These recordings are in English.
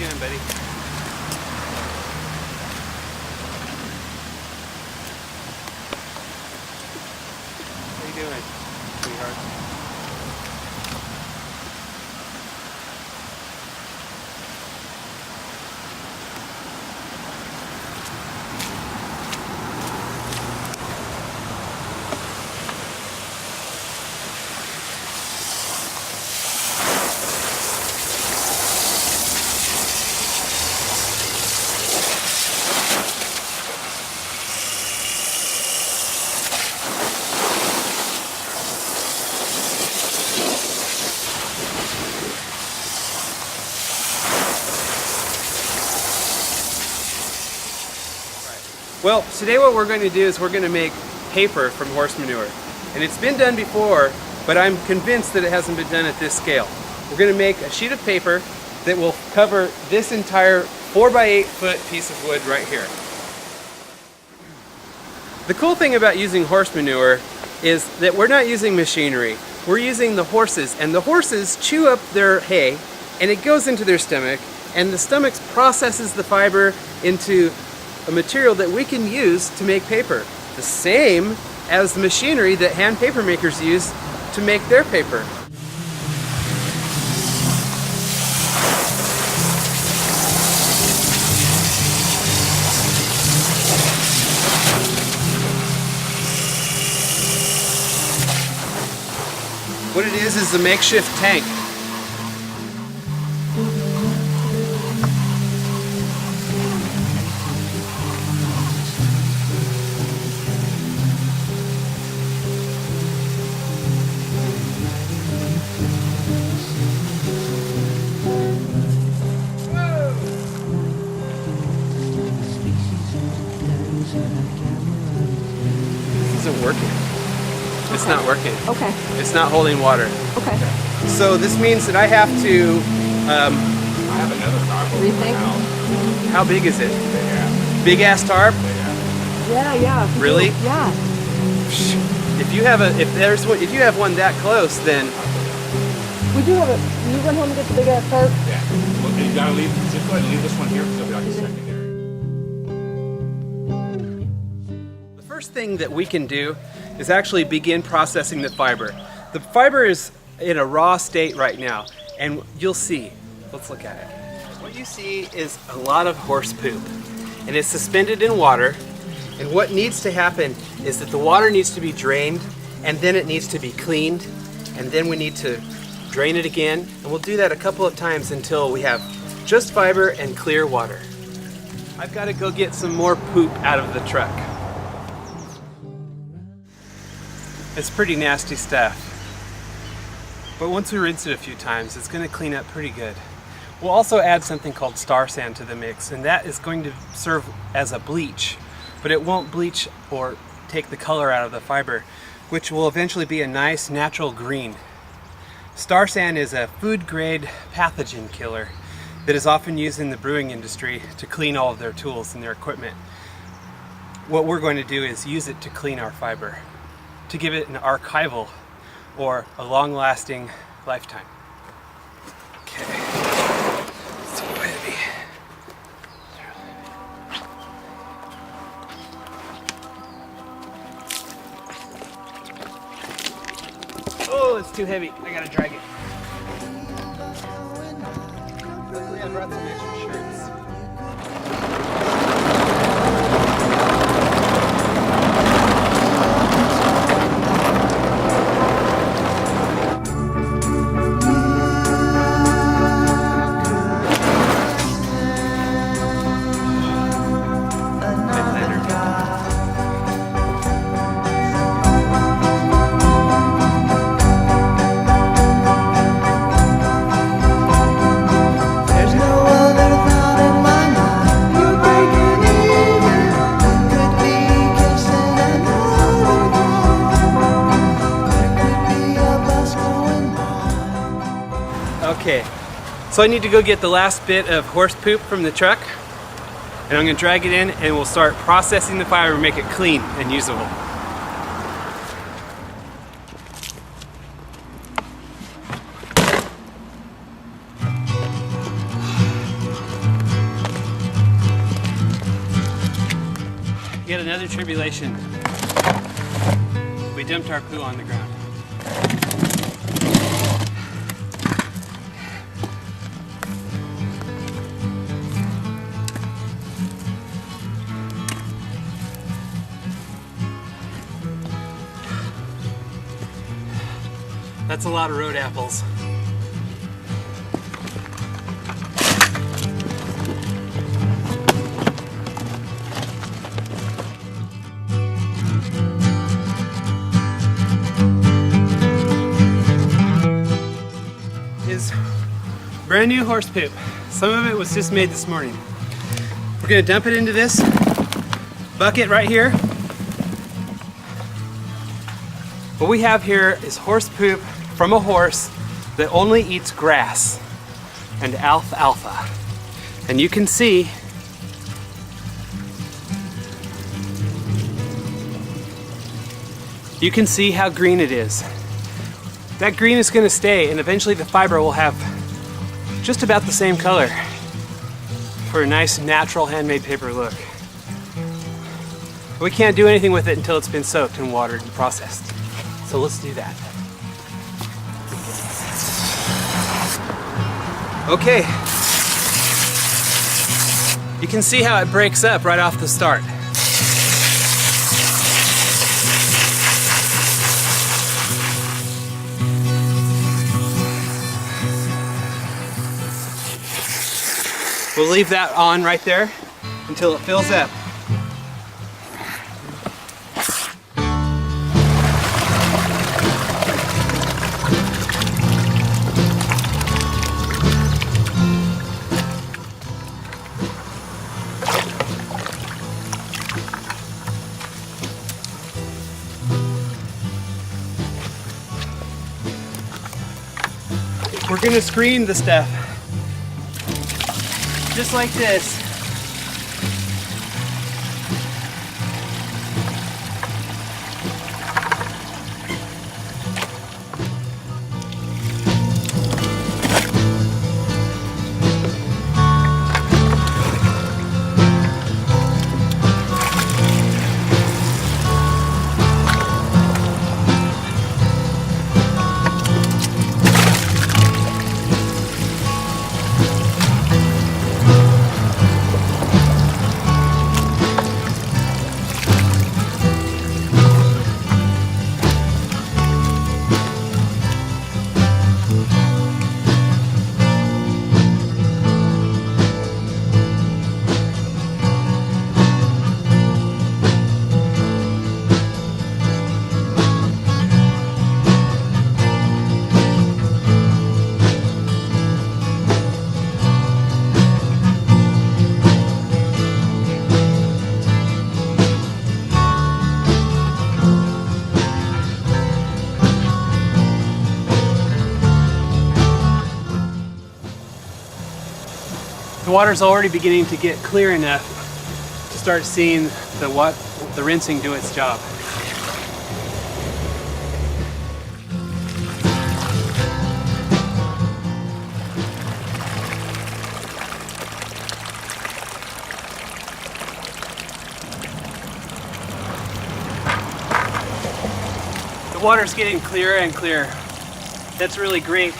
doing, buddy? How you doing, sweetheart? Well, today what we're going to do is we're going to make paper from horse manure. And it's been done before, but I'm convinced that it hasn't been done at this scale. We're going to make a sheet of paper that will cover this entire 4x8 foot piece of wood right here. The cool thing about using horse manure is that we're not using machinery. We're using the horses, and the horses chew up their hay and it goes into their stomach, and the stomach processes the fiber into a material that we can use to make paper. The same as the machinery that hand paper makers use to make their paper. What it is a makeshift tank. Isn't working. It's not working. Okay. It's not holding water. Okay. So this means that I have to. I have another tarp over Rethink? my house. How big is it? Yeah. Big ass tarp? Yeah. Really? Yeah. If you have one that close, then We do have a. You run home and get the big ass tarp. Yeah. Well, you gotta leave. Just go ahead and leave this one here because it'll be like a secondary. the first thing that we can do is actually begin processing the fiber. The fiber is in a raw state right now, and you'll see. Let's look at it. What you see is a lot of horse poop, and it's suspended in water. And what needs to happen is that the water needs to be drained, and then it needs to be cleaned, and then we need to drain it again, and we'll do that a couple of times until we have just fiber and clear water. I've got to go get some more poop out of the truck. It's pretty nasty stuff. But once we rinse it a few times, it's going to clean up pretty good. We'll also add something called star sand to the mix, and that is going to serve as a bleach, but it won't bleach or take the color out of the fiber, which will eventually be a nice natural green. Star sand is a food-grade pathogen killer that is often used in the brewing industry to clean all of their tools and their equipment. What we're going to do is use it to clean our fiber, to give it an archival or a long-lasting lifetime. Okay, it's too heavy. Oh, it's too heavy. I gotta drag it. Luckily, I brought some extra shirts. Okay, so I need to go get the last bit of horse poop from the truck, and I'm going to drag it in, and we'll start processing the fiber and make it clean and usable. Yet another tribulation. We dumped our poo on the ground. That's a lot of road apples. Is brand new horse poop. Some of it was just made this morning. We're gonna dump it into this bucket right here. What we have here is horse poop from a horse that only eats grass and alfalfa. And you can see how green it is. That green is going to stay, and eventually the fiber will have just about the same color for a nice natural handmade paper look. We can't do anything with it until it's been soaked and watered and processed. So let's do that. Okay. You can see how it breaks up right off the start. We'll leave that on right there until it fills up. We're gonna screen the stuff just like this. The water's already beginning to get clear enough to start seeing the rinsing do its job. The water's getting clearer and clearer. That's really great.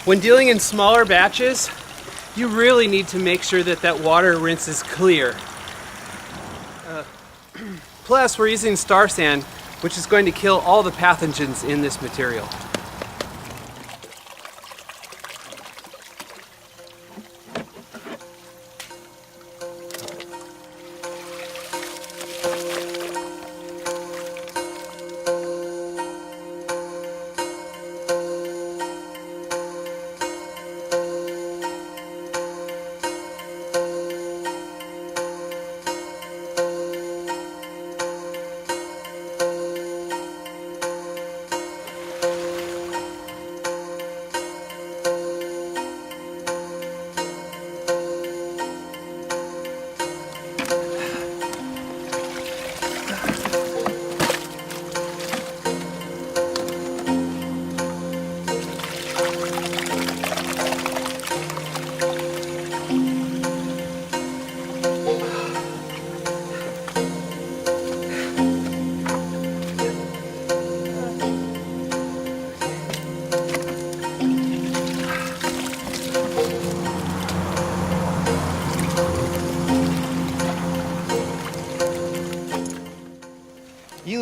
When dealing in smaller batches, you really need to make sure that that water rinses clear. Plus, we're using star sand, which is going to kill all the pathogens in this material.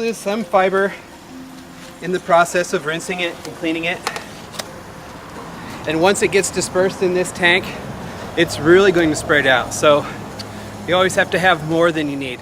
lose some fiber in the process of rinsing it and cleaning it. And once it gets dispersed in this tank, it's really going to spread out. So you always have to have more than you need.